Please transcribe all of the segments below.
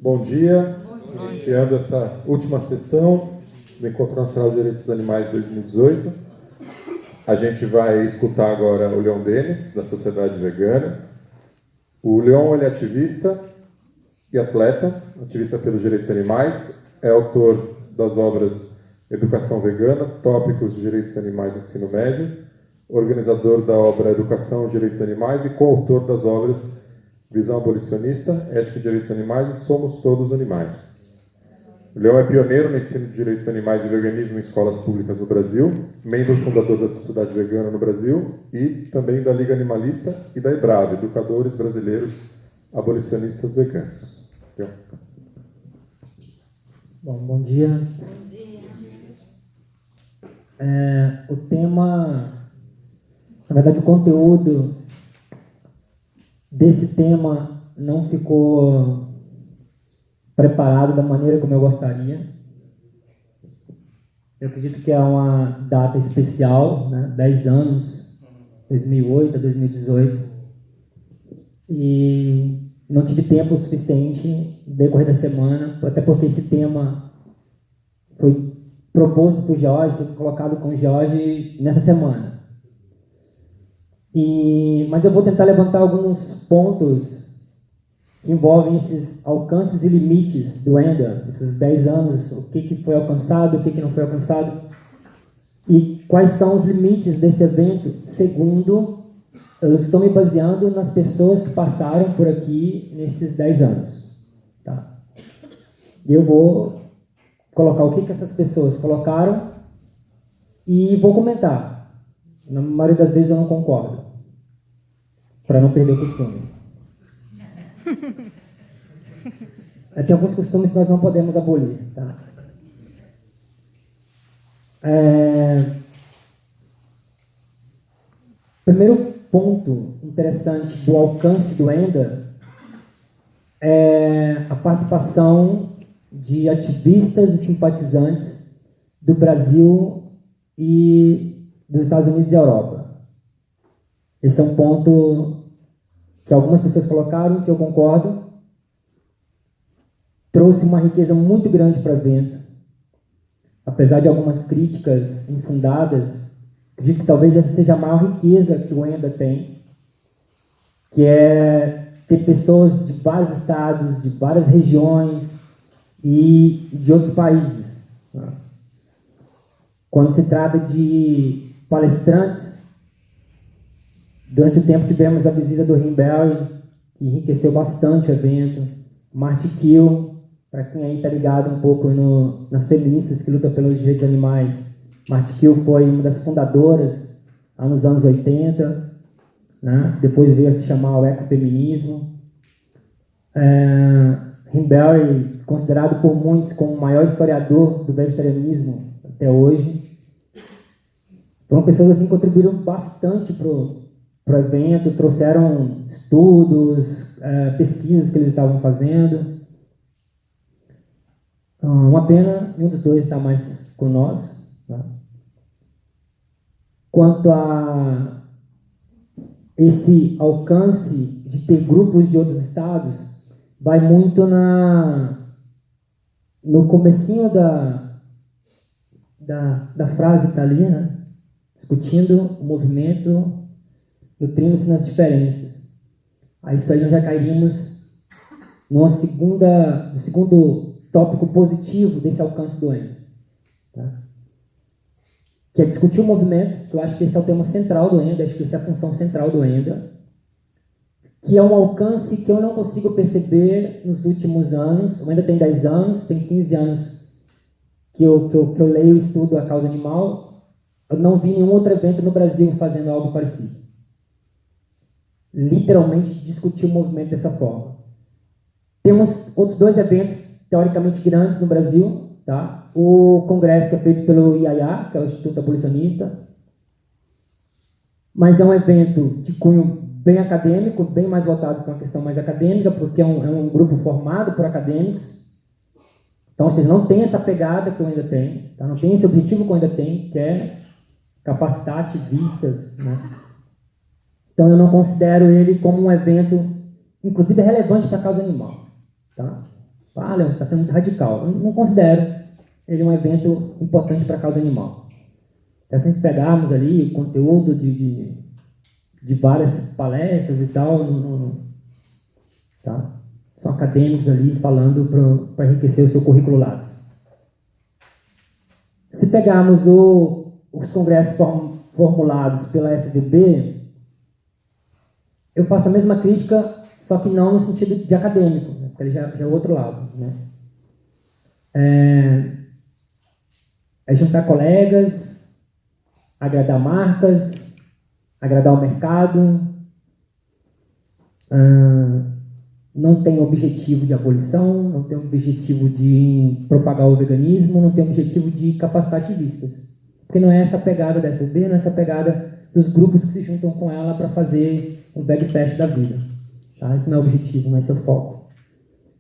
Bom dia. Iniciando essa última sessão do Encontro Nacional de Direitos dos Animais 2018. A gente vai escutar agora o Leon Denis, da Sociedade Vegana. O Leon ele é ativista e atleta, ativista pelos direitos animais, é autor das obras Educação Vegana, Tópicos de Direitos Animais no Ensino Médio, organizador da obra Educação e Direitos Animais e coautor das obras Visão Abolicionista, Ética e Direitos Animais e Somos Todos Animais. O Leon é pioneiro no ensino de direitos animais e veganismo em escolas públicas no Brasil, membro fundador da Sociedade Vegana no Brasil e também da Liga Animalista e da EBRAV, Educadores Brasileiros Abolicionistas Veganos. Leon. Bom dia. Bom dia. O tema, na verdade, o conteúdo desse tema não ficou preparado da maneira como eu gostaria. Eu acredito que é uma data especial, né? 10 anos, 2008 a 2018, e não tive tempo suficiente no decorrer da semana, até porque esse tema foi proposto por Jorge, foi colocado com o Jorge nessa semana. Mas eu vou tentar levantar alguns pontos que envolvem esses alcances e limites do ENDA, esses 10 anos, o que foi alcançado, o que não foi alcançado, e quais são os limites desse evento, segundo eu estou me baseando nas pessoas que passaram por aqui nesses 10 anos. Tá? E eu vou colocar o que essas pessoas colocaram e vou comentar. Na maioria das vezes eu não concordo, para não perder o costume. Tem alguns costumes que nós não podemos abolir. Tá? Primeiro ponto interessante do alcance do ENDA é a participação de ativistas e simpatizantes do Brasil e dos Estados Unidos e Europa. Esse é um ponto que algumas pessoas colocaram, que eu concordo. Trouxe uma riqueza muito grande para o evento. Apesar de algumas críticas infundadas, acredito que talvez essa seja a maior riqueza que o ENDA tem, que é ter pessoas de vários estados, de várias regiões e de outros países. Quando se trata de palestrantes, durante o tempo tivemos a visita do Rimberry, que enriqueceu bastante o evento. Marty Kill, para quem aí está ligado um pouco nas feministas que lutam pelos direitos animais, Marty Kill foi uma das fundadoras lá nos anos 80, né? Depois veio a se chamar o ecofeminismo. Rimberry, considerado por muitos como o maior historiador do vegetarianismo até hoje. Foram pessoas assim, que contribuíram bastante para o evento, trouxeram estudos, pesquisas que eles estavam fazendo. Uma pena, nenhum dos dois está mais com nós. Tá? Quanto a esse alcance de ter grupos de outros estados, vai muito no comecinho da frase que está ali, né? Discutindo o movimento, nutrindo-se nas diferenças. Aí isso aí nós já cairíamos no segundo tópico positivo desse alcance do ENDA. Tá? Que é discutir o movimento, que eu acho que esse é o tema central do ENDA, acho que essa é a função central do ENDA, que é um alcance que eu não consigo perceber nos últimos anos. O ENDA tem 10 anos, tem 15 anos que eu leio e estudo a causa animal. Eu não vi nenhum outro evento no Brasil fazendo algo parecido. Literalmente discutir o movimento dessa forma. Temos outros 2 eventos teoricamente grandes no Brasil, tá? O congresso que é feito pelo IAIA, que é o Instituto Abolicionista, mas é um evento de cunho bem acadêmico, bem mais voltado para uma questão mais acadêmica, porque é um grupo formado por acadêmicos. Então, ou seja, não tem essa pegada que eu ainda tenho, tá? Não tem esse objetivo que eu ainda tenho, que é capacitar ativistas, né? Então, eu não considero ele como um evento, inclusive, relevante para a causa animal, tá? Ah, Leon, você está sendo muito radical. Eu não considero ele um evento importante para a causa animal. Então, se nós pegarmos ali o conteúdo de várias palestras e tal, tá? São acadêmicos ali falando para enriquecer o seu currículo Lattes. Se pegarmos os congressos formulados pela SVB, eu faço a mesma crítica, só que não no sentido de acadêmico, né? Porque ele já é o outro lado. Né? É juntar colegas, agradar marcas, agradar o mercado, não tem objetivo de abolição, não tem objetivo de propagar o veganismo, não tem objetivo de capacitar ativistas. Porque não é essa a pegada da SVB, não é essa a pegada dos grupos que se juntam com ela para fazer um bagfest da vida. Tá? Esse não é o objetivo, não é esse o foco.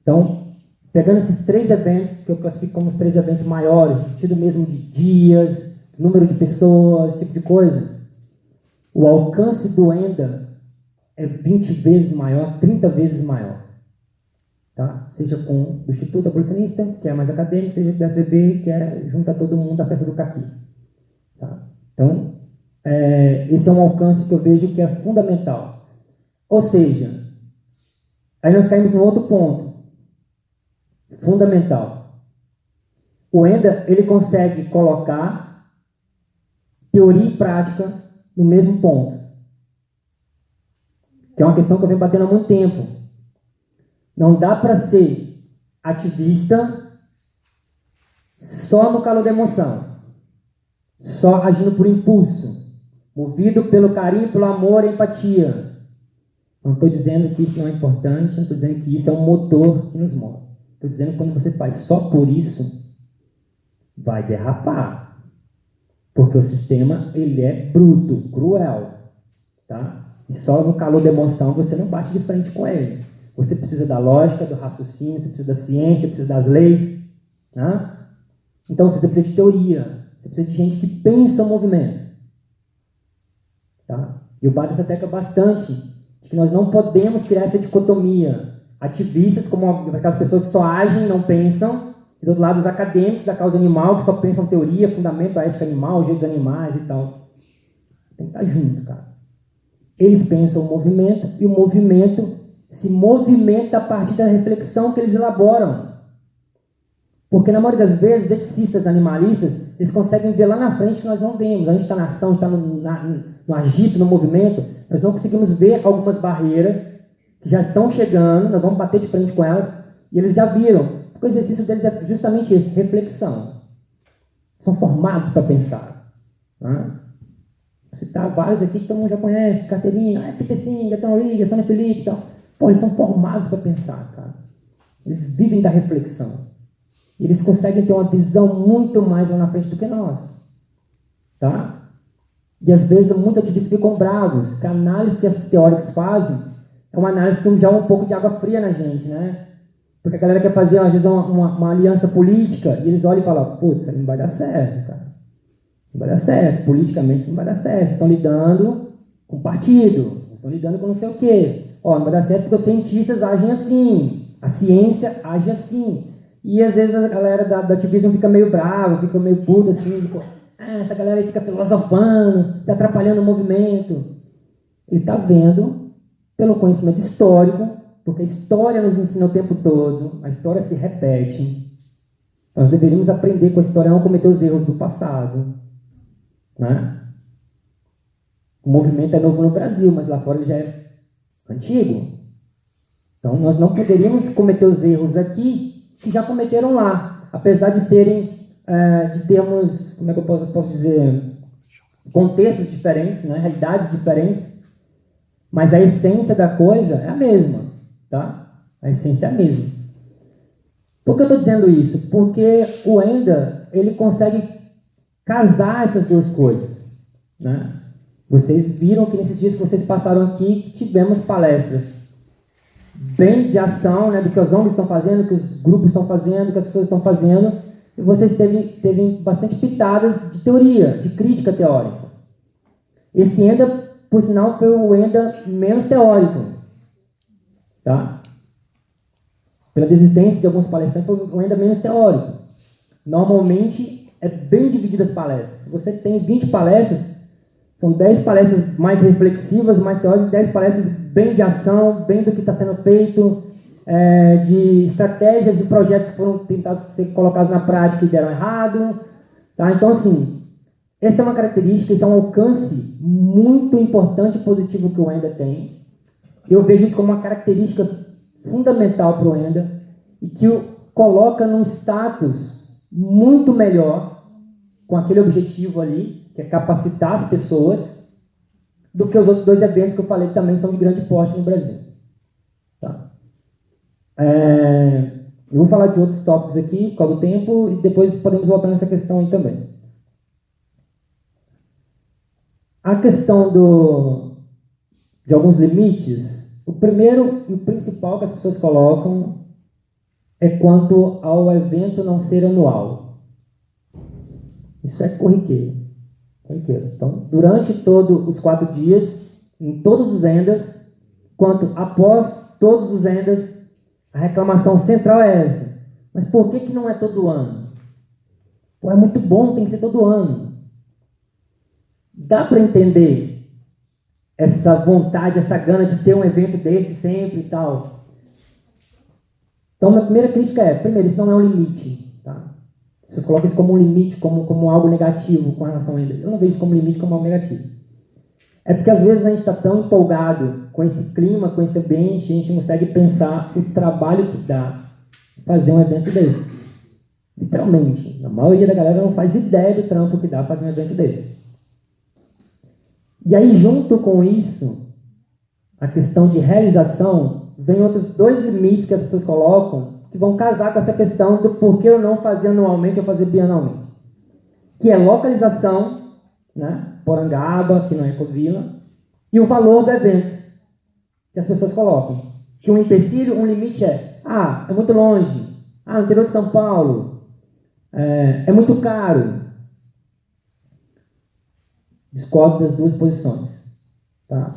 Então, pegando esses 3 eventos, que eu classifico como os 3 eventos maiores, no sentido mesmo de dias, número de pessoas, esse tipo de coisa, o alcance do ENDA é 20 vezes maior, 30 vezes maior. Tá? Seja com o Instituto Abolicionista, que é mais acadêmico, seja com o SVB, que é junta todo mundo à festa do caqui. Tá? Então, esse é um alcance que eu vejo que é fundamental. Ou seja, aí nós caímos no outro ponto. Fundamental. O ENDA, ele consegue colocar teoria e prática no mesmo ponto. Que é uma questão que eu venho batendo há muito tempo. Não dá para ser ativista só no calor da emoção, só agindo por impulso, movido pelo carinho, pelo amor e empatia. Não estou dizendo que isso não é importante, não estou dizendo que isso é um motor que nos move. Estou dizendo que quando você faz só por isso, vai derrapar. Porque o sistema ele é bruto, cruel. Tá? E só no calor da emoção você não bate de frente com ele. Você precisa da lógica, do raciocínio, você precisa da ciência, precisa das leis. Né? Então você precisa de teoria, você precisa de gente que pensa o movimento. Tá? E eu bato essa tecla bastante, de que nós não podemos criar essa dicotomia. Ativistas, como aquelas pessoas que só agem e não pensam, e do outro lado os acadêmicos da causa animal, que só pensam teoria, fundamento, a ética animal, os direitos dos animais e tal. Tem que estar junto, cara. Eles pensam o movimento, e o movimento se movimenta a partir da reflexão que eles elaboram. Porque na maioria das vezes, os eticistas, animalistas, eles conseguem ver lá na frente que nós não vemos. A gente está na ação, está no agito, no movimento, nós não conseguimos ver algumas barreiras que já estão chegando, nós vamos bater de frente com elas, e eles já viram. Porque o exercício deles é justamente esse, reflexão. São formados para pensar. Né? Vou citar vários aqui que todo mundo já conhece, carteirinha, Peter Singer, Tom Rigger, Sônia Felipe e tal. Pô, eles são formados para pensar, cara. Eles vivem da reflexão. Eles conseguem ter uma visão muito mais lá na frente do que nós. Tá? E às vezes muitos ativistas ficam bravos, que a análise que esses teóricos fazem é uma análise que já é um pouco de água fria na gente, né? Porque a galera quer fazer, às vezes, uma aliança política, e eles olham e falam, putz, isso aí não vai dar certo, cara. Não vai dar certo, politicamente isso não vai dar certo. Vocês estão lidando com partido, vocês estão lidando com não sei o quê. Ó, não vai dar certo porque os cientistas agem assim, a ciência age assim. E às vezes a galera do ativismo fica meio brava, fica meio puta assim, tipo, essa galera aí fica filosofando, está atrapalhando o movimento. Ele está vendo, pelo conhecimento histórico, porque a história nos ensina o tempo todo, a história se repete. Nós deveríamos aprender com a história, não cometer os erros do passado. Né? O movimento é novo no Brasil, mas lá fora ele já é antigo. Então nós não poderíamos cometer os erros aqui que já cometeram lá, apesar de serem, de termos, como é que eu posso dizer, contextos diferentes, né? Realidades diferentes, mas a essência da coisa é a mesma, tá? A essência é a mesma. Por que eu estou dizendo isso? Porque o ENDA, ele consegue casar essas duas coisas, né? Vocês viram que nesses dias que vocês passaram aqui, que tivemos palestras bem de ação, né, do que as ONGs estão fazendo, do que os grupos estão fazendo, do que as pessoas estão fazendo, e vocês teve bastante pitadas de teoria, de crítica teórica. Esse ENDA, por sinal, foi o ENDA menos teórico. Tá? pela desistência de alguns palestrantes, foi um Enda menos teórico. Normalmente, é bem dividido as palestras. Se você tem 20 palestras, são 10 palestras mais reflexivas, mais teóricas, e 10 palestras bem de ação, bem do que está sendo feito, de estratégias e projetos que foram tentados ser colocados na prática e deram errado. Tá? Então, assim, essa é uma característica, esse é um alcance muito importante e positivo que o Enda tem. Eu vejo isso como uma característica fundamental para o Enda e que o coloca num status muito melhor com aquele objetivo ali, que é capacitar as pessoas, do que os outros 2 eventos que eu falei que também são de grande porte no Brasil. Tá? Eu vou falar de outros tópicos aqui, por causa do tempo, e depois podemos voltar nessa questão aí também. A questão de alguns limites, o primeiro e o principal que as pessoas colocam é quanto ao evento não ser anual. Isso é corriqueiro. Então, durante todos os 4 dias, em todos os Endas, quanto após todos os Endas, a reclamação central é essa. Mas por que não é todo ano? Pô, é muito bom, tem que ser todo ano. Dá para entender essa vontade, essa gana de ter um evento desse sempre e tal. Então, minha primeira crítica é, primeiro, isso não é um limite. Tá? Vocês colocam isso como um limite, como algo negativo com relação a ele. Eu não vejo isso como limite, como algo negativo. É porque, às vezes, a gente está tão empolgado com esse clima, com esse ambiente, a gente não consegue pensar o trabalho que dá fazer um evento desse. Literalmente. A maioria da galera não faz ideia do trampo que dá fazer um evento desse. E aí, junto com isso, a questão de realização, vem outros 2 limites que as pessoas colocam que vão casar com essa questão do porquê eu não fazer anualmente ou fazer bianualmente. Que é localização, né? Porangaba, que não é Ecovila, e o valor do evento que as pessoas colocam. Que um empecilho, um limite é muito longe, no interior de São Paulo, é muito caro. Discordo das 2 posições. Tá?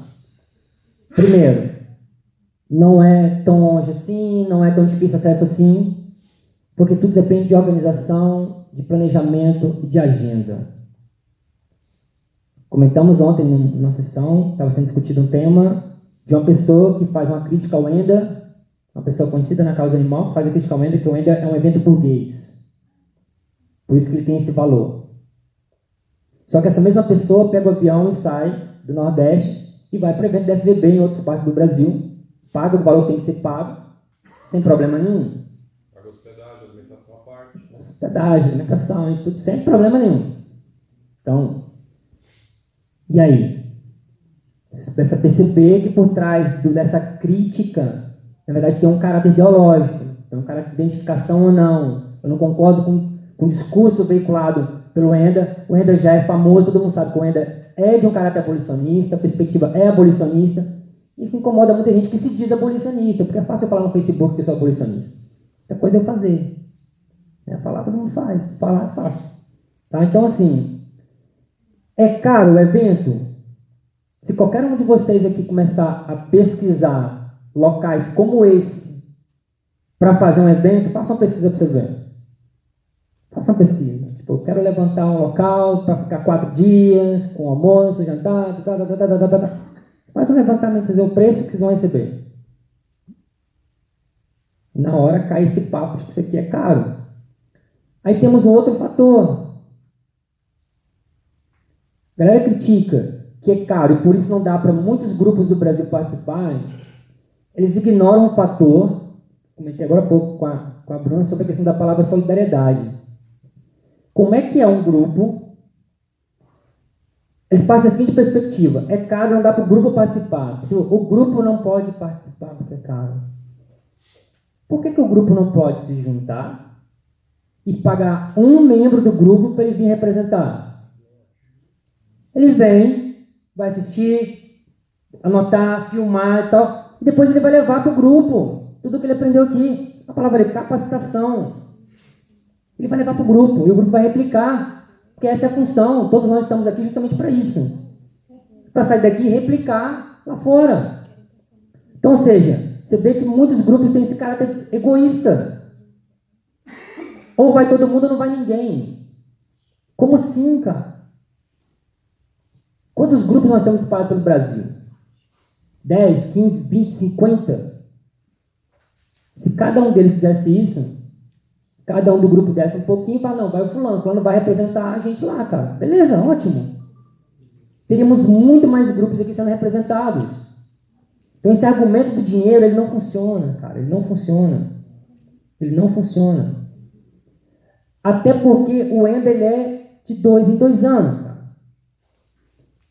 Primeiro, não é tão longe assim, não é tão difícil acesso assim, porque tudo depende de organização, de planejamento e de agenda. Comentamos ontem numa sessão, estava sendo discutido um tema de uma pessoa que faz uma crítica ao Enda, uma pessoa conhecida na causa animal, que faz a crítica ao Enda, que o Enda é um evento burguês. Por isso que ele tem esse valor. Só que essa mesma pessoa pega o avião e sai do Nordeste e vai para o evento da SVB em outras partes do Brasil, paga o valor que tem que ser pago, sem problema nenhum. Paga hospedagem, alimentação à parte. Hospedagem, alimentação e tudo, sem problema nenhum. Então, e aí? Você precisa perceber que por trás dessa crítica, na verdade, tem um caráter ideológico, tem um caráter de identificação ou não. Eu não concordo com o discurso veiculado pelo Enda. O Enda já é famoso, todo mundo sabe que o Enda é de um caráter abolicionista, a perspectiva é abolicionista. Isso incomoda muita gente que se diz abolicionista, porque é fácil eu falar no Facebook que eu sou abolicionista. Outra coisa é eu fazer. Falar todo mundo faz, falar é fácil. Tá? Então, assim, é caro o evento? Se qualquer um de vocês aqui começar a pesquisar locais como esse para fazer um evento, faça uma pesquisa para você ver. Faça uma pesquisa. Tipo, eu quero levantar um local para ficar 4 dias, com almoço, jantar, Faz um levantamento, dizer o preço que vocês vão receber. Na hora cai esse papo de que isso aqui é caro. Aí temos um outro fator. A galera critica que é caro e por isso não dá para muitos grupos do Brasil participarem. Eles ignoram um fator, comentei agora há pouco com a Bruna sobre a questão da palavra solidariedade. Como é que é um grupo? Eles partem da seguinte perspectiva: é caro, não dá para o grupo participar. O grupo não pode participar porque é caro. Por que o grupo não pode se juntar e pagar um membro do grupo para ele vir representar? Ele vem, vai assistir, anotar, filmar e tal, e depois ele vai levar para o grupo tudo que ele aprendeu aqui. A palavra é capacitação. Ele vai levar para o grupo e o grupo vai replicar, porque essa é a função. Todos nós estamos aqui justamente para isso, para sair daqui e replicar lá fora. Então, ou seja, você vê que muitos grupos têm esse caráter egoísta. Ou vai todo mundo ou não vai ninguém. Como assim, cara? Quantos grupos nós temos espalhados pelo Brasil? 10, 15, 20, 50? Se cada um deles fizesse isso, cada um do grupo desse um pouquinho, fala, não, vai o fulano vai representar a gente lá, cara. Beleza, ótimo. Teríamos muito mais grupos aqui sendo representados. Então esse argumento do dinheiro, ele não funciona, cara. Ele não funciona. Ele não funciona. Até porque o Enda, ele é de 2 em 2 anos, cara.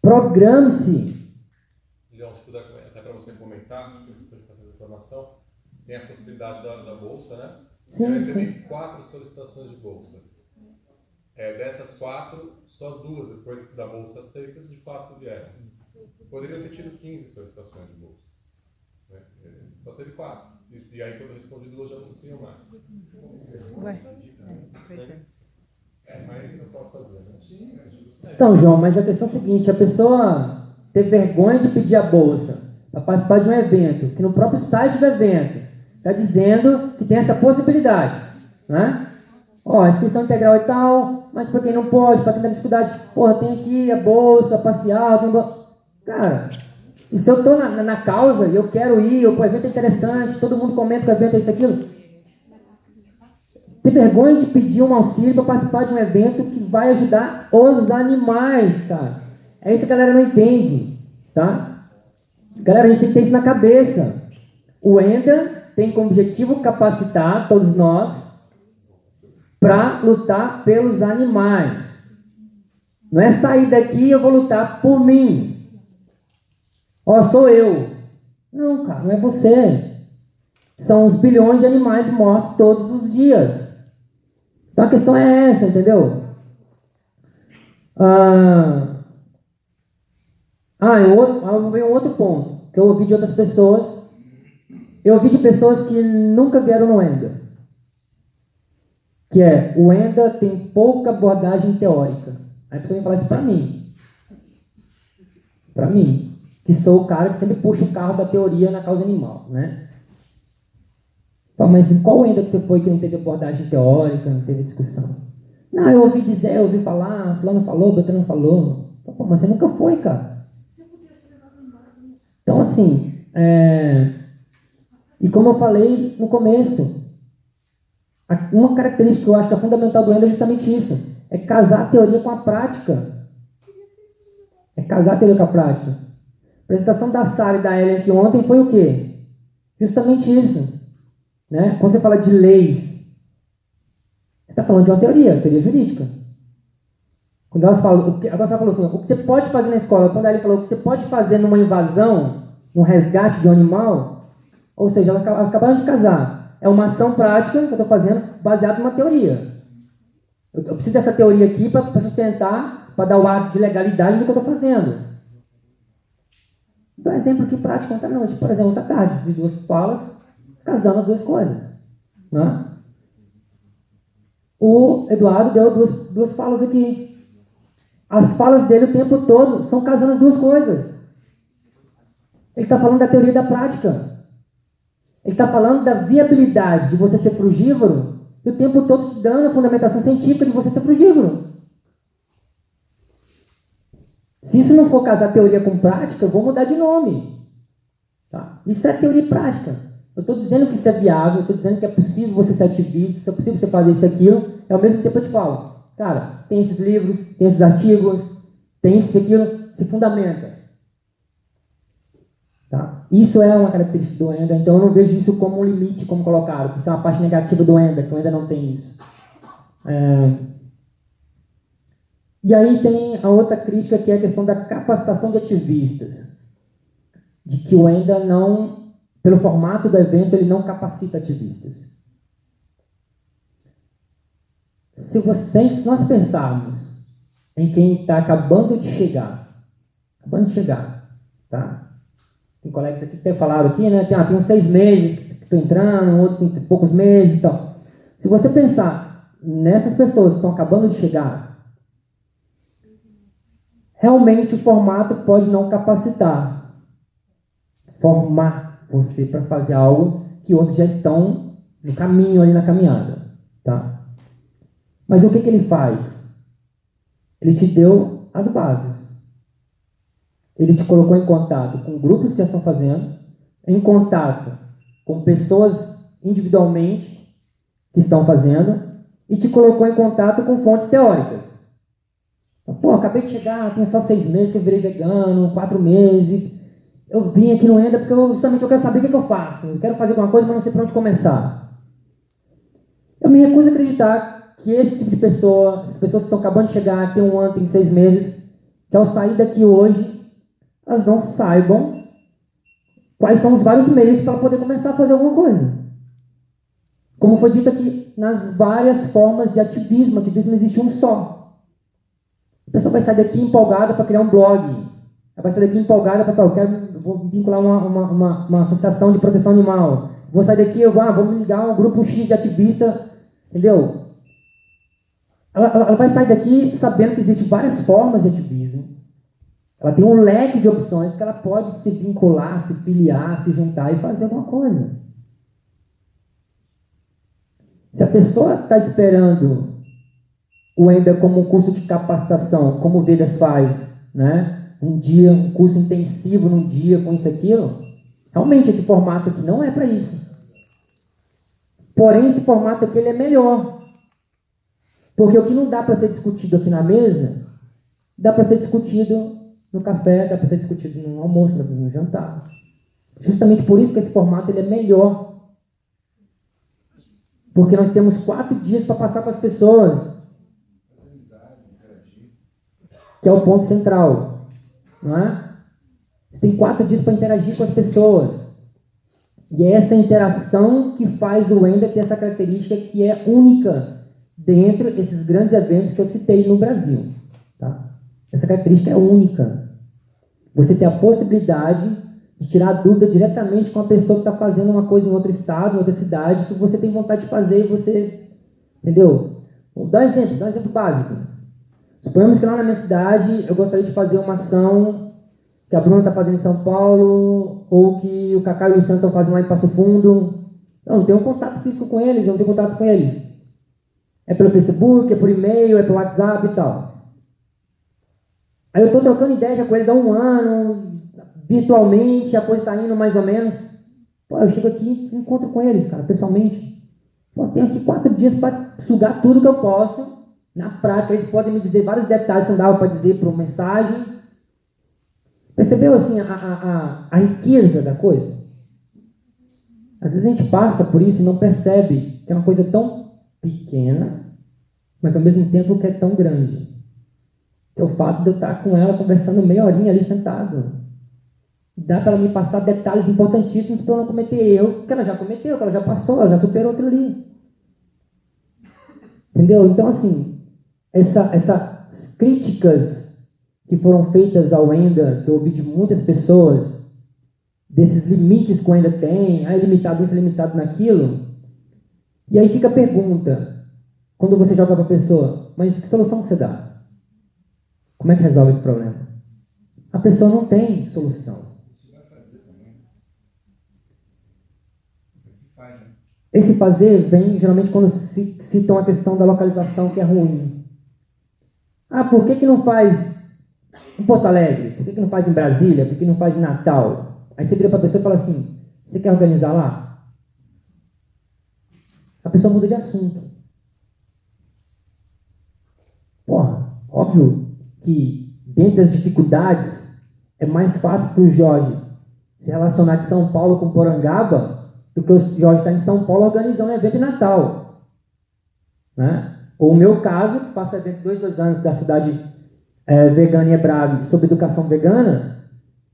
Programe-se. Leão, até para você comentar, depois de fazer a informação, tem a possibilidade da bolsa, né? Sim, eu recebi 4 solicitações de bolsa. Dessas 4, só 2 depois da bolsa aceitas de fato vieram. Poderiam ter tido 15 solicitações de bolsa. Né? Só teve 4. E aí quando eu respondi 2 já não tinha mais. Ué, pois é. Mas eu posso fazer, né? Então, João, mas a questão é a seguinte, a pessoa ter vergonha de pedir a bolsa para participar de um evento, que no próprio site do evento está dizendo que tem essa possibilidade, né? Ó, inscrição integral e tal, mas para quem não pode, para quem tem dificuldade, porra, tem aqui a bolsa parcial, Cara, e se eu estou na causa e eu quero ir, o evento é interessante, todo mundo comenta que o evento é isso, aquilo, ter vergonha de pedir um auxílio para participar de um evento que vai ajudar os animais, cara. É isso que a galera não entende, tá? Galera, a gente tem que ter isso na cabeça. O Enda tem como objetivo capacitar todos nós para lutar pelos animais. Não é sair daqui e eu vou lutar por mim. Ó, sou eu. Não, cara, não é você. São os bilhões de animais mortos todos os dias. Então a questão é essa, entendeu? Veio um outro ponto que eu ouvi de outras pessoas. Eu ouvi de pessoas que nunca vieram no Enda. Que é, o Enda tem pouca abordagem teórica. Aí a pessoa vem falar isso para mim. Para mim, que sou o cara que sempre puxa o carro da teoria na causa animal, né? Fala, mas em qual Enda que você foi que não teve abordagem teórica, não teve discussão? Não, eu ouvi dizer, eu ouvi falar, fulano falou, Beltrano falou. Pô, mas você nunca foi, cara. Então, assim, e como eu falei no começo, uma característica que eu acho que é fundamental do Enda é justamente isso. É casar a teoria com a prática. É casar a teoria com a prática. A apresentação da Sara e da Ellen aqui ontem foi o quê? Justamente isso. Né? Quando você fala de leis, você está falando de uma teoria jurídica. Quando elas falam, agora você falou assim, o que você pode fazer na escola, quando ela falou o que você pode fazer numa invasão, num resgate de um animal, ou seja, elas acabaram de casar. É uma ação prática que eu estou fazendo baseada numa teoria. Eu preciso dessa teoria aqui para sustentar, para dar o ar de legalidade do que eu estou fazendo. Então, exemplo aqui prático, por exemplo, outra tarde, de 2 falas, casando as 2 coisas. Né? O Eduardo deu duas falas aqui. As falas dele o tempo todo são casando as 2 coisas. Ele está falando da teoria e da prática. Ele está falando da viabilidade de você ser frugívoro e o tempo todo te dando a fundamentação científica de você ser frugívoro. Se isso não for casar teoria com prática, eu vou mudar de nome. Tá? Isso é teoria e prática. Eu estou dizendo que isso é viável, eu estou dizendo que é possível você ser ativista, é possível você fazer isso e aquilo, e ao mesmo tempo eu te falo, cara, tem esses livros, tem esses artigos, tem isso e aquilo, se fundamenta. Tá? Isso é uma característica do Enda, então eu não vejo isso como um limite, como colocaram, que isso é uma parte negativa do Enda, que o Enda não tem isso. E aí tem a outra crítica, que é a questão da capacitação de ativistas. De que o Enda não, pelo formato do evento, ele não capacita ativistas. Se nós pensarmos em quem está acabando de chegar, tá? Tem colegas aqui que têm falado aqui, né? Tem uns 6 meses que estão entrando, outros tem poucos meses e tal. Se você pensar nessas pessoas que estão acabando de chegar, realmente o formato pode não capacitar. Formar. você para fazer algo que outros já estão no caminho ali na caminhada, tá? Mas o que ele faz? Ele te deu as bases. Ele te colocou em contato com grupos que já estão fazendo, em contato com pessoas individualmente que estão fazendo e te colocou em contato com fontes teóricas. Pô, acabei de chegar, tenho só 6 meses que eu virei vegano, 4 meses. Eu vim aqui no Enda porque justamente eu quero saber o que eu faço. Eu quero fazer alguma coisa, mas não sei para onde começar. Eu me recuso a acreditar que esse tipo de pessoa, as pessoas que estão acabando de chegar, tem 1 ano, tem 6 meses, que ao sair daqui hoje, elas não saibam quais são os vários meios para poder começar a fazer alguma coisa. Como foi dito aqui, nas várias formas de ativismo não existe um só. A pessoa vai sair daqui empolgada para criar um blog. Ela vai sair daqui empolgada para, vou vincular uma associação de proteção animal. Vou sair daqui, vou me ligar a um grupo X de ativista, entendeu? Ela vai sair daqui sabendo que existem várias formas de ativismo. Ela tem um leque de opções que ela pode se vincular, se filiar, se juntar e fazer alguma coisa. Se a pessoa está esperando o Enda como um curso de capacitação, como o Vedas faz, né? Um dia, um curso intensivo num dia com isso e aquilo, realmente esse formato aqui não é para isso. Porém, esse formato aqui ele é melhor. Porque o que não dá para ser discutido aqui na mesa, dá para ser discutido no café, dá para ser discutido no almoço, no jantar. Justamente por isso que esse formato ele é melhor. Porque nós temos 4 dias para passar para as pessoas. Que é o ponto central. Não é? Você tem 4 dias para interagir com as pessoas. E é essa interação que faz do Enda ter essa característica que é única dentro desses grandes eventos que eu citei no Brasil. Tá? Essa característica é única. Você tem a possibilidade de tirar a dúvida diretamente com a pessoa que está fazendo uma coisa em outro estado, em outra cidade, que você tem vontade de fazer e você... Entendeu? Vou dar um exemplo básico. Suponhamos que lá na minha cidade eu gostaria de fazer uma ação que a Bruna está fazendo em São Paulo, ou que o Cacau e o Luciano estão fazendo lá em Passo Fundo. Eu não tenho contato físico com eles, eu não tenho contato com eles. É pelo Facebook, é por e-mail, é pelo WhatsApp e tal. Aí eu estou trocando ideia já com eles há 1 ano, virtualmente, a coisa está indo mais ou menos. Pô, eu chego aqui e encontro com eles, cara, pessoalmente. Pô, eu tenho aqui 4 dias para sugar tudo que eu posso. Na prática, eles podem me dizer vários detalhes que não dava para dizer por mensagem. Percebeu, assim, a riqueza da coisa? Às vezes a gente passa por isso e não percebe que é uma coisa tão pequena, mas ao mesmo tempo que é tão grande. Que é o fato de eu estar com ela conversando meia horinha ali sentado. Dá para ela me passar detalhes importantíssimos para eu não cometer erro que ela já cometeu, que ela já passou, ela já superou aquilo ali. Entendeu? Então, assim, essas críticas que foram feitas ao Enda, que eu ouvi de muitas pessoas, desses limites que o Enda tem, é limitado isso, é limitado naquilo, e aí fica a pergunta, quando você joga para a pessoa, mas que solução que você dá? Como é que resolve esse problema? A pessoa não tem solução. Esse fazer vem geralmente quando se citam a questão da localização que é ruim. Ah, por que não faz em Porto Alegre? Por que não faz em Brasília? Por que não faz em Natal? Aí você vira para a pessoa e fala assim, você quer organizar lá? A pessoa muda de assunto. Porra, óbvio que dentro das dificuldades é mais fácil para o Jorge se relacionar de São Paulo com Porangaba do que o Jorge estar em São Paulo organizando um evento em Natal. Né? Ou o meu caso, que faço evento 2 anos da cidade vegana e Hebraica sobre educação vegana,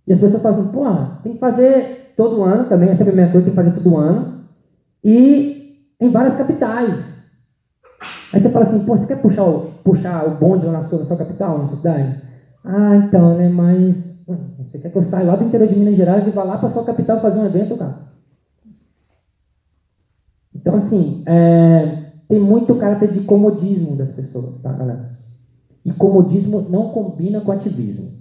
e as pessoas falam assim, porra, tem que fazer todo ano também, é sempre a mesma coisa, tem que fazer todo ano, e em várias capitais. Aí você fala assim, pô, você quer puxar o bonde lá na sua capital, na sua cidade? Ah, então, né, mas você quer que eu saia lá do interior de Minas Gerais e vá lá para a sua capital fazer um evento, cara? Então, assim, tem muito caráter de comodismo das pessoas, tá, galera? E comodismo não combina com ativismo.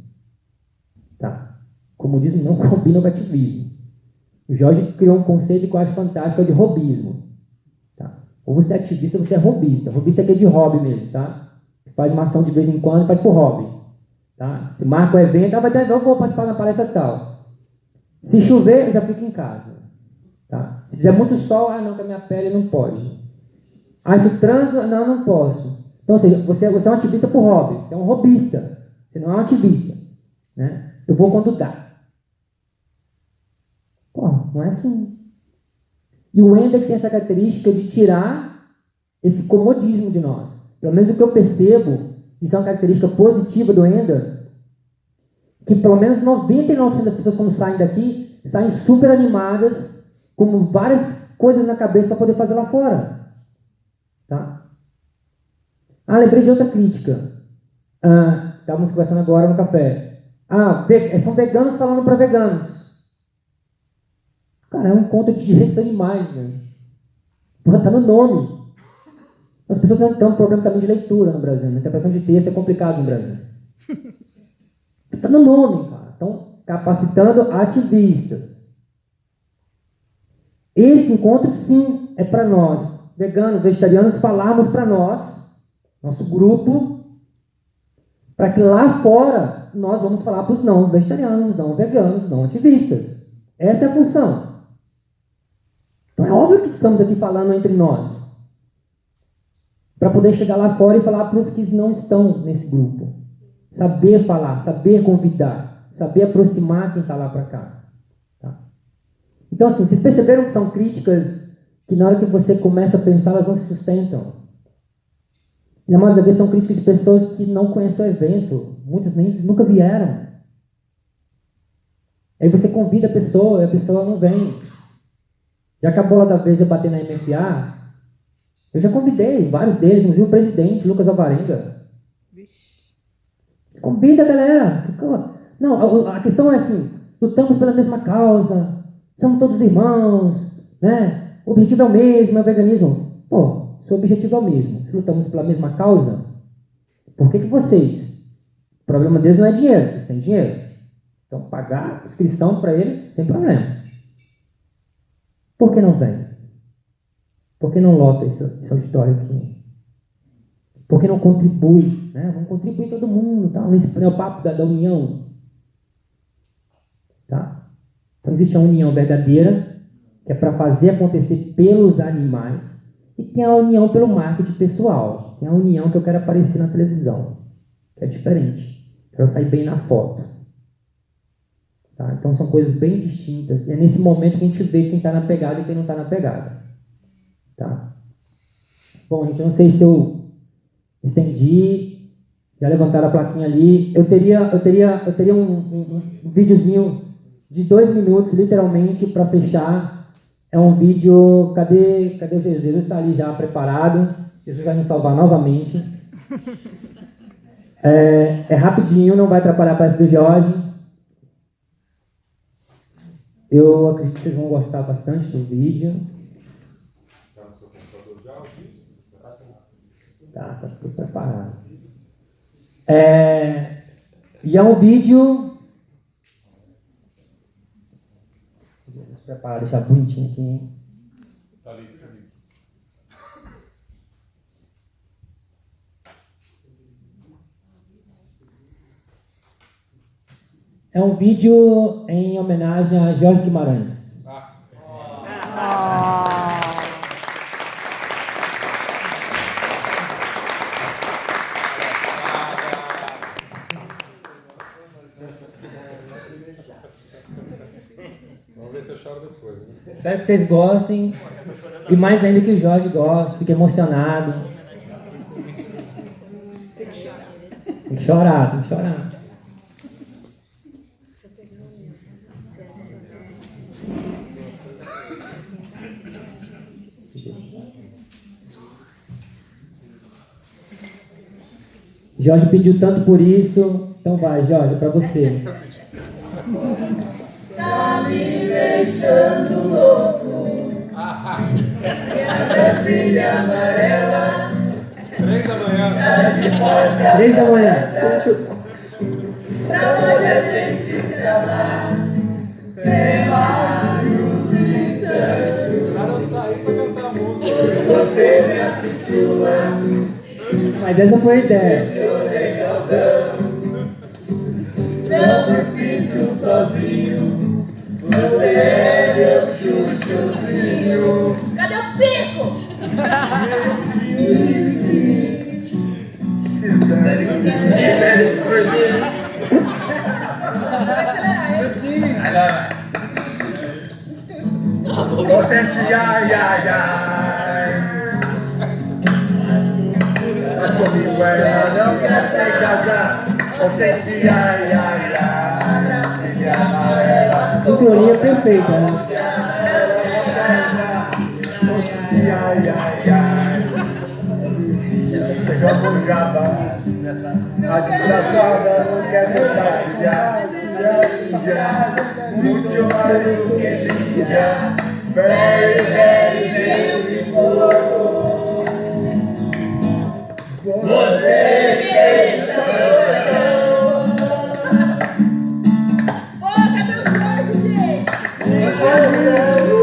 Tá? Comodismo não combina com ativismo. O Jorge criou um conceito que eu acho fantástico, é o de hobbyismo. Tá? Ou você é ativista ou você é hobbyista. Hobbyista é que é de hobby mesmo, tá? Faz uma ação de vez em quando, faz por hobby. Tá? Se marca o evento, eu vou participar da palestra tal. Se chover, eu já fico em casa. Tá? Se fizer muito sol, não, que a minha pele não pode. Se o trânsito, não posso. Então, ou seja, você é um ativista por hobby, você é um hobbyista, você não é um ativista. Né? Eu vou quando dá. Pô, não é assim. E o Ender tem essa característica de tirar esse comodismo de nós. Pelo menos o que eu percebo, isso é uma característica positiva do Ender, que pelo menos 99% das pessoas quando saem daqui, saem super animadas, com várias coisas na cabeça para poder fazer lá fora. Tá? Lembrei de outra crítica. Estávamos conversando agora no café. São veganos falando para veganos. Cara, é um conto de direitos animais, né? Tá no nome. As pessoas não têm um problema também de leitura no Brasil. A interpretação de texto é complicado no Brasil. Tá no nome, cara. Estão capacitando ativistas. Esse encontro, sim, é para nós, veganos, vegetarianos, falarmos para nós, nosso grupo, para que lá fora nós vamos falar para os não vegetarianos, não veganos, não ativistas. Essa é a função. Então é óbvio que estamos aqui falando entre nós, para poder chegar lá fora e falar para os que não estão nesse grupo. Saber falar, saber convidar, saber aproximar quem está lá para cá. Tá? Então, assim, vocês perceberam que são críticas que na hora que você começa a pensar, elas não se sustentam. E na maioria das vezes são críticas de pessoas que não conhecem o evento, muitas nunca vieram. Aí você convida a pessoa e a pessoa não vem. Já acabou lá da vez eu bater na MFA, eu já convidei vários deles, inclusive o presidente, Lucas Alvarenga. Convida a galera. Não, a questão é assim, lutamos pela mesma causa, somos todos irmãos, né? O objetivo é o mesmo, é o veganismo. Pô, se o objetivo é o mesmo, se lutamos pela mesma causa, por que vocês? O problema deles não é dinheiro, eles têm dinheiro. Então pagar inscrição para eles, tem problema. Por que não vem? Por que não lota esse auditório aqui? Por que não contribui? Né? Vamos contribuir todo mundo. Tá? Esse é o papo da união. Tá? Então existe a união verdadeira, que é para fazer acontecer pelos animais, e tem a união pelo marketing pessoal. Tem a união que eu quero aparecer na televisão, que é diferente. Quero sair bem na foto. Tá? Então são coisas bem distintas. E é nesse momento que a gente vê quem está na pegada e quem não está na pegada. Tá? Bom, gente, eu não sei se eu estendi. Já levantaram a plaquinha ali. Eu teria um videozinho de 2 minutos, literalmente, para fechar. É um vídeo. Cadê o Jesus? Jesus está ali já preparado. Jesus vai nos salvar novamente. É rapidinho, não vai atrapalhar a palestra do Jorge. Eu acredito que vocês vão gostar bastante do vídeo. Está no seu computador já o vídeo? Tá tudo preparado. E é um vídeo. Vamos preparar, deixar bonitinho aqui. Está ali. É um vídeo em homenagem a Jorge Guimarães. Vamos ver se eu choro depois. Né? Espero que vocês gostem. E mais ainda que o Jorge goste, fique emocionado. Tem que chorar. Jorge pediu tanto por isso, então vai, Jorge, para você. Tá me deixando louco. Minha filha amarela. 3 da manhã. 3 da manhã. Pra poder a gente se amar. Tem vários Mas essa foi a ideia. Não me sinto sozinho, você é meu chuchuzinho. Cadê o psico? Ô, gente, ai, ai, ai. Mas comigo ela não quer se casar. Ô, gente, ai, ai, ai. Brasília amarela. Sincronia perfeita, né? Ai, ai, ai. Joga o jabá. A desgraçada não quer compartilhar. Muito olho que ninja. Very, very beautiful. Você me deixa chorando. Ô, cadê o Jorge, gente? Muito lindo!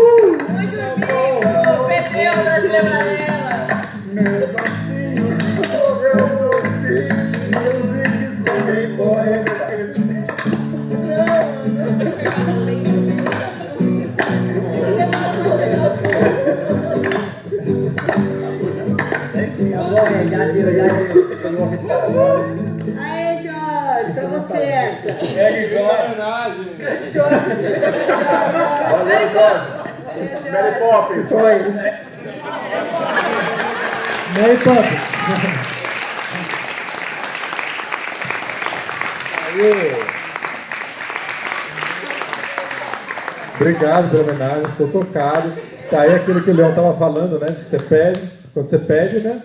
Perdeu a Brasília Amarela! Meu docinho de eu ouvi. Music is boy. Aê, Jorge, pra você essa. Homenagem! Grande Jorge. Mary Poppins. Foi. Mary Poppins. Obrigado pela homenagem, estou tocado. Tá aí aquilo que o Leão estava falando, né? De que você pede, quando você pede, né?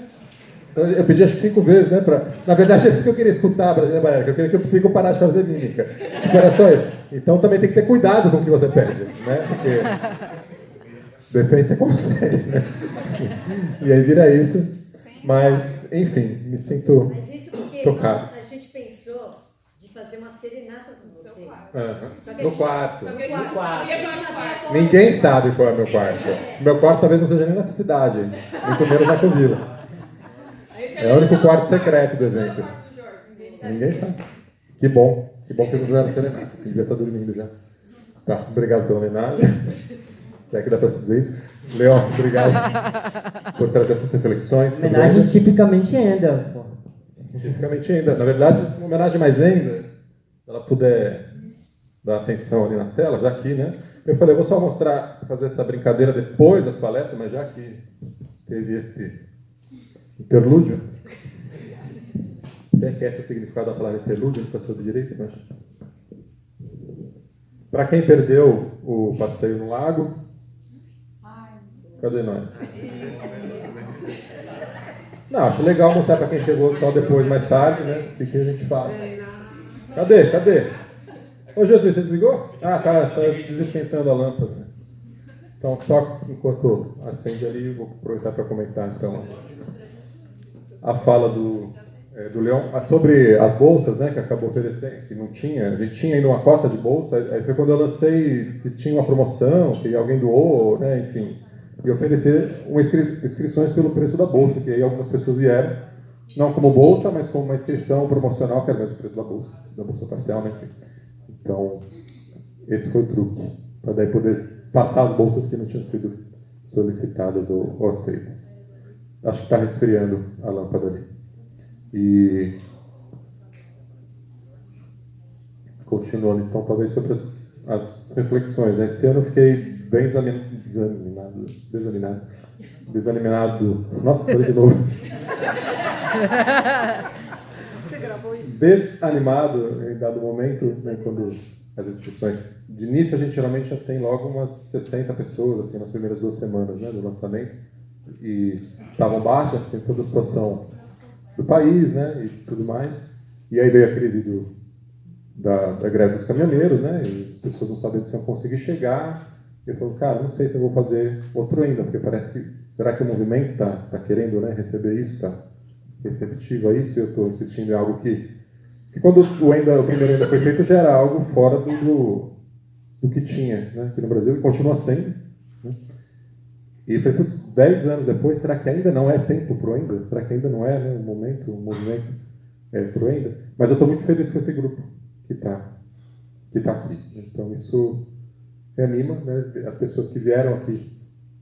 Então, eu pedi acho que 5 vezes, né? Na verdade, é porque eu queria escutar a Brasília Amarela, que eu queria que o psico parasse de fazer mímica. Tipo, era só isso. Então também tem que ter cuidado com o que você pede, né? Porque de repente você consegue, né? E aí vira isso. Mas, enfim, me sinto Mas isso porque tocado. a gente pensou de fazer uma serenata com você. Aham. Só que a No gente- quarto. só que a gente não sabia qual- Ninguém sabe qual é o meu quarto. O meu quarto talvez não seja nem nessa cidade, muito menos na Covila. É o único quarto secreto do evento. Ninguém sabe. Que bom que eles não fizeram serenata. Que devia estar dormindo já. Tá, obrigado pela homenagem. Se é que dá para se dizer isso. Leão, obrigado por trazer essas reflexões. sobre Homenagem hoje. tipicamente ainda. Pô. Tipicamente ainda. Na verdade, uma homenagem mais ainda, se ela puder dar atenção ali na tela, já aqui, né? Eu falei, eu vou só mostrar, fazer essa brincadeira depois das palestras, mas já que teve esse interlúdio. Se é que esse é o significado da palavra interlúdio, professor de direito, mas... Para quem perdeu o passeio no lago, cadê nós? Não, acho legal mostrar para quem chegou só depois, mais tarde, né? O que a gente faz. Cadê? Ô Jesus, você desligou? Ah, tá desesquentando a lâmpada. Então, só enquanto acende ali, eu vou aproveitar para comentar então a fala do Leão sobre as bolsas, né, que acabou oferecendo, que não tinha, a gente tinha ainda uma cota de bolsa, aí foi quando eu lancei que tinha uma promoção, que alguém doou, né, enfim, e oferecer inscrições pelo preço da bolsa, que aí algumas pessoas vieram, não como bolsa, mas como uma inscrição promocional, que era o mesmo preço da bolsa parcial, né, enfim. Então, esse foi o truque, para daí poder passar as bolsas que não tinham sido solicitadas ou aceitas. Acho que está resfriando a lâmpada ali. E continuando, então, talvez sobre as reflexões. Né? Esse ano eu fiquei bem desanimado. Nossa, falei de novo. Você gravou isso? Desanimado em dado momento, né, quando as inscrições... De início, a gente geralmente já tem logo umas 60 pessoas, assim, nas primeiras 2 semanas, né, do lançamento. E estavam baixas, assim, toda a situação do país, né, e tudo mais. E aí veio a crise da greve dos caminhoneiros, né, e as pessoas não sabendo se iam conseguir chegar. Eu falei, cara, não sei se eu vou fazer outro ainda, porque parece que... Será que o movimento tá querendo, né, receber isso, tá receptivo a isso? Eu estou insistindo em algo que quando o primeiro ainda foi feito, já era algo fora do que tinha, né, aqui no Brasil, e continua sendo, né? E falei, putz, 10 anos depois, será que ainda não é tempo pro Ender? Será que ainda não é, né, o momento, o movimento pro Ender? Mas eu estou muito feliz com esse grupo que está aqui. Então isso me anima, né, as pessoas que vieram aqui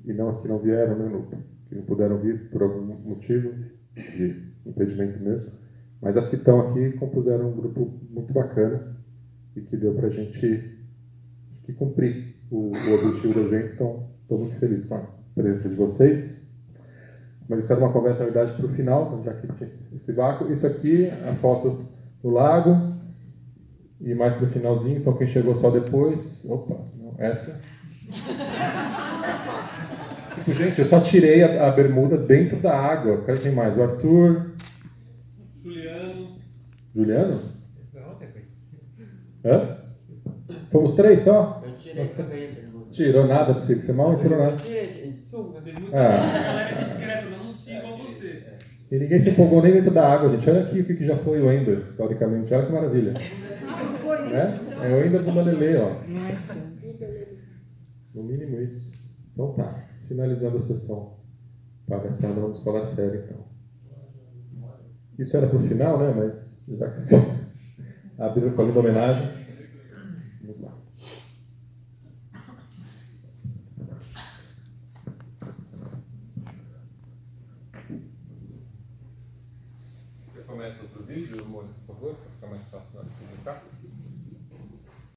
e não as que não vieram, né, que não puderam vir por algum motivo de impedimento mesmo. Mas as que estão aqui compuseram um grupo muito bacana e que deu para a gente cumprir o objetivo do evento. Então, estou muito feliz com a presença de vocês. Mas isso era uma conversa, na verdade, para o final, já que tinha esse vácuo. Isso aqui, a foto do lago. E mais para o finalzinho, então quem chegou só depois... Opa, não, essa. Tipo, gente, eu só tirei a bermuda dentro da água. Quem tem mais? O Arthur... Juliano? Hã? Fomos 3 só? Eu tirei também a bermuda. Tirou nada pra você, que você mal entrou nada. A galera é discreta, eu não sigo a você. E ninguém se empolgou nem dentro da água, gente. Olha aqui o que já foi o Ender, historicamente. Olha que maravilha. Não foi isso, Né? então? É o Ender do Balelê, ó. No mínimo isso. Então tá, finalizando a sessão. Vamos falar sério, então. Isso era pro final, né? Mas já que vocês abriram com a linda homenagem, vamos lá. Você começa outro vídeo, Mônica, por favor, para ficar mais fácil na hora de publicar?